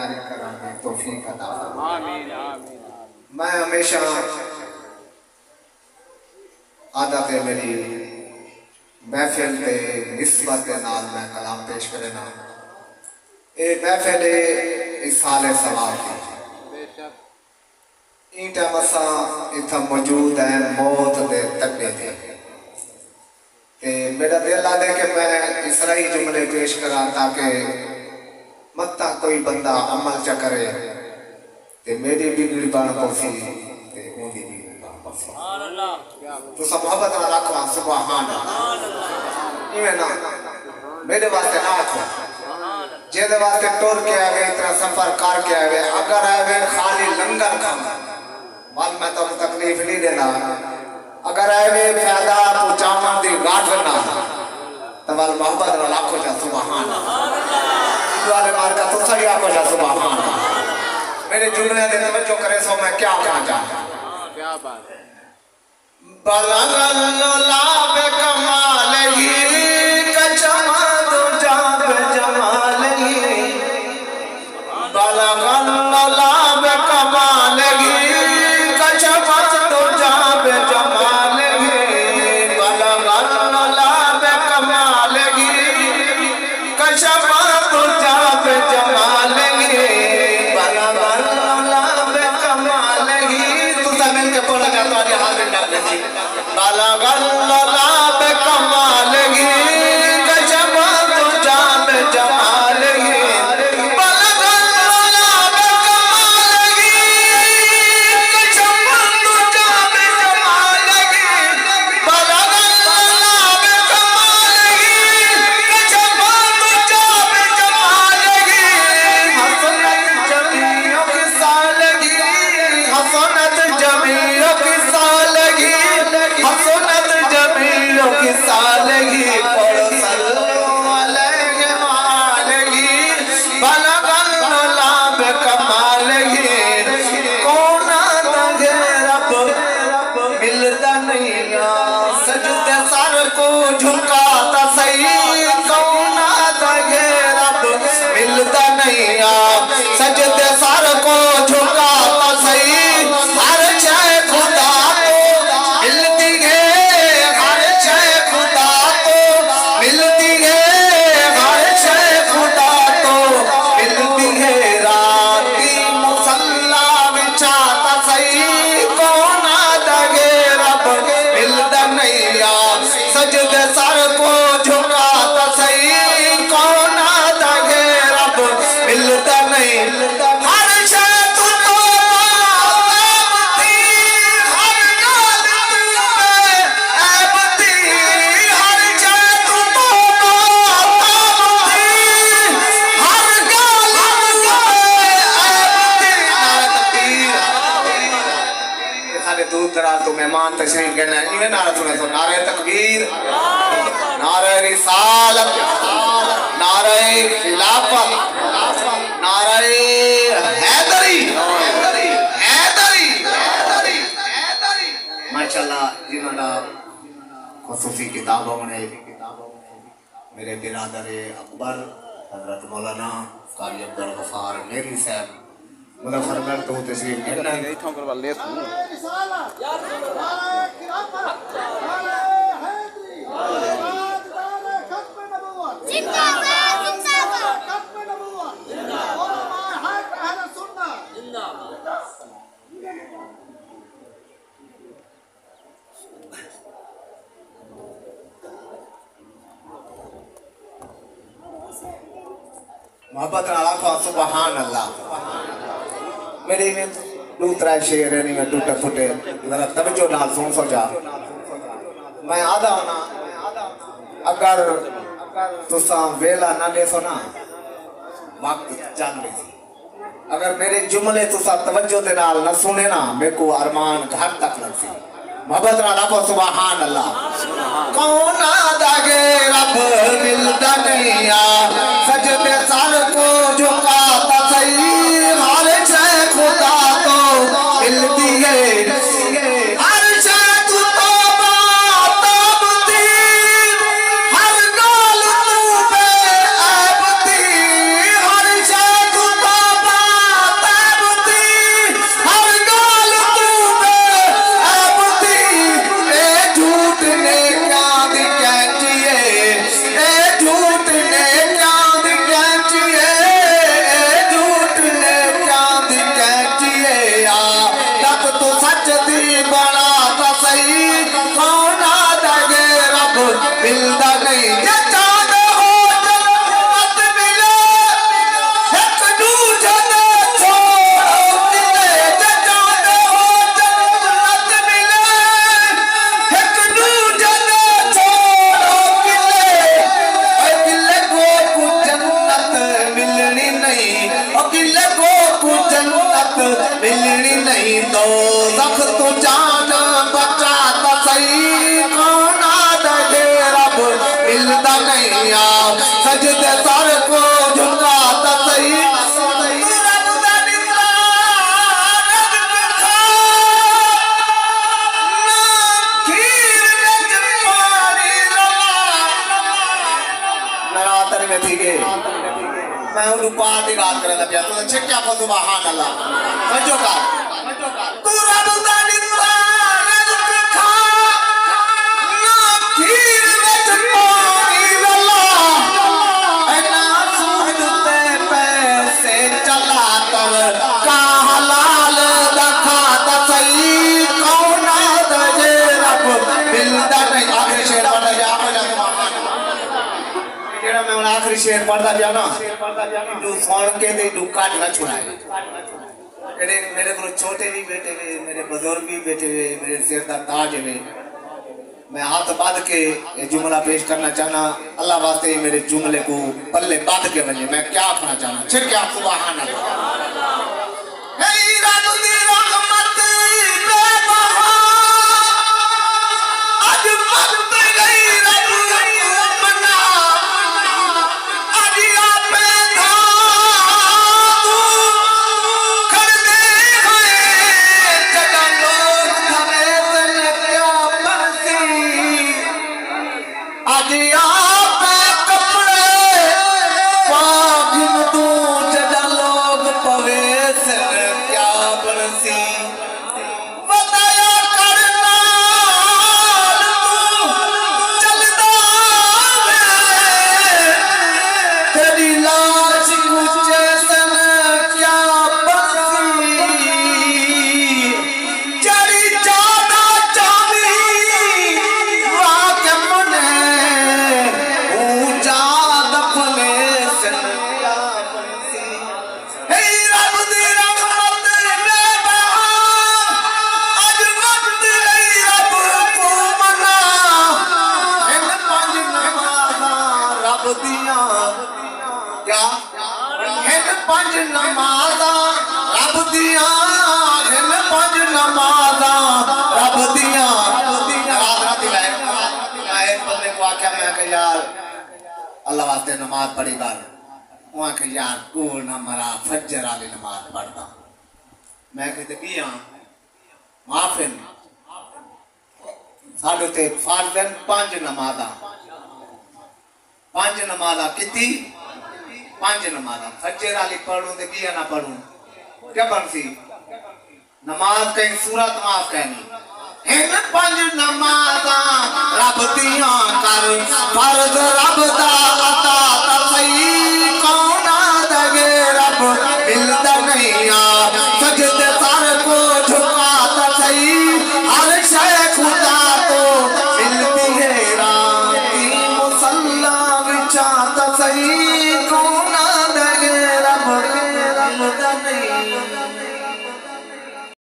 जारी कराने तौफीक अता फरमाए। आमीन आमीन। मैं हमेशा आदत है मेरी महफिल के निस्बत के नाल मैं कलाम पेश करना। ये महफिल इस साल सवाल की इन टाइम असा इतना मौजूद है मौत के तबे थे। मेरा दिल आदे कि मैं इस तरह ही जुमले पेश करा ताकि मत्ता कोई बंदा अमल च करे ते मेरी भी गिरबान पौसी ते उनकी भी गिरबान पौसी। तो सब मोहब्बत ना रखो सुभान अल्लाह। इवें ना मेरे वास्ते ना आखो जेदे वास्ते टुर के आवे इतना सफर करके आवे अगर आवे खाली लंगर खाना वाल मैं तो तकलीफ नहीं देना। अगर आवे फायदा पहुंचाना दी गाठ ना तो वाल मोहब्बत ना लाखो जा सुभान अल्लाह। वाले मार का तो सही आको जा सुभान अल्लाह। मेरे जुमले दे तवज्जो करे सो मैं क्या कहना चाहता हूं। क्या बात है। बलगल्ला पे कमाल ही कचमा दो जाब जमाल ही बलगल्ला पे कमाल ही कचमा दो जाब जमाल ही बलगल्ला पे कमाल ही कचमा दो जाब जमाल ही बलगल्ला पे कमाल ही तू सब मिलके बोला जाता है हाथ में डाल दे। बलगल्ला पे कमाल ही कचमा दो जाब जमाल ही बलगल्ला पे कमाल ही कचमा दो जाब जमाल ही बलगल्ला पे कमाल ही कचमा दो जाब जमाल ही हसनत जमीओ की सालगी हसनत जमीओ की सालगी हसनत जमीओ की सालगी पढ़ो सल्लल्लाहु अलैहि वालगी बलगल्ला पे कमाल ही कौन दंगे रब मिलता नहीं सजदे सर को झुकाता सही कौन दंगे रब मिलता नहीं सजदे सर को झुकाता सही हर जय खुदा को मिलती है हर जय खुदा को मिलती है हर जय खुदा को मिलती है राती मुसल्ला बिछाता सही कौन दगे रब मिलता नहीं सजदे सर को झुकाता सही कौन दगे रब मिलता नहीं हर जय तू तो हर गाल पे ऐब थी हर जय तू तो हर गाल पे ऐब थी। ये सारे दूर दराज तो मेहमान तशरीफ कहना है इन्हें नारा सुने तो नारे तकबीर नारे रिसालत नारे खिलाफत नारे हैदरी हैदरी माशाल्लाह जिन्होंने खुसूसी किताबों में मेरे बिरादर अकबर हजरत मौलाना कारी अब्दुल गफ्फार मेरी साहब मुजफ्फरगढ़ तो तशरीफ कहना है इथों करवा ले तू मोहब्बत नाला सुभान अल्लाह। मेरे में दूसरा शेर है नहीं मैं टूटे फुटे जरा तवज्जो नाल सुन सो जा। मैं आदा होना अगर तुसा वेला ना दे सो ना वक्त जान ले अगर मेरे जुमले तुसा तवज्जो दे नाल ना सुने ना मेरे को अरमान घर तक लग सी। मोहब्बत नाला को सुभान अल्लाह। कौन दागे रब मिलता नहीं सजदे सर को झुकाता सही हर जय खुदा तो मिलती है हर जय तू तौबा तौब थी हर गाल तू पे ऐब थी हर जय तू तौबा नहीं अकेले को तू जन्नत मिलनी नहीं दो सख तू जान बचा तो सही कौन दे रब मिलता नहीं आ सजदे सर को झुका तो सही मैं उन पार की गाल करने लगा तो अच्छे क्या को सुभान अल्लाह समझो का तू रब दा दिता रब खा ना खीर विच पानी अल्लाह एना सूद ते पैसे चला तव का हलाल दा खाता सही कौन दे रब मिलदा नहीं आखिरी शेर पढ़ जा मैं आखिरी शेर पढ़ता गया ना तू सुन के ते तू काट ना छुड़ाए मेरे को छोटे भी बैठे हुए मेरे बुजुर्ग भी बैठे हुए मेरे सिर का ताज है मैं हाथ बांध के ये जुमला पेश करना चाहना अल्लाह वास्ते मेरे जुमले को पल्ले बांध के बने मैं क्या कहना चाहना छिर क्या सुभान अल्लाह क्या हिन पंज नमाज़ा रब दिया हिन पंज नमाज़ा रब दिया रात मैं एक बंदे को आख्या मैं कि यार अल्लाह वास्ते नमाज पढ़ी कर वहां के यार कोल ना मरा फजर वाली नमाज पढ़ता मैं कहते पिया माफिन साडे ते फर्जन पंज नमाज़ा पांच नमाज़ा कितनी पांच नमाज़ा फजर वाली पढ़ूं तो किया ना पढ़ूं क्या बनसी नमाज कहीं सूरत माफ कहनी इन पांच नमाज़ा रब दियां कर फर्ज रब दा अता ता सही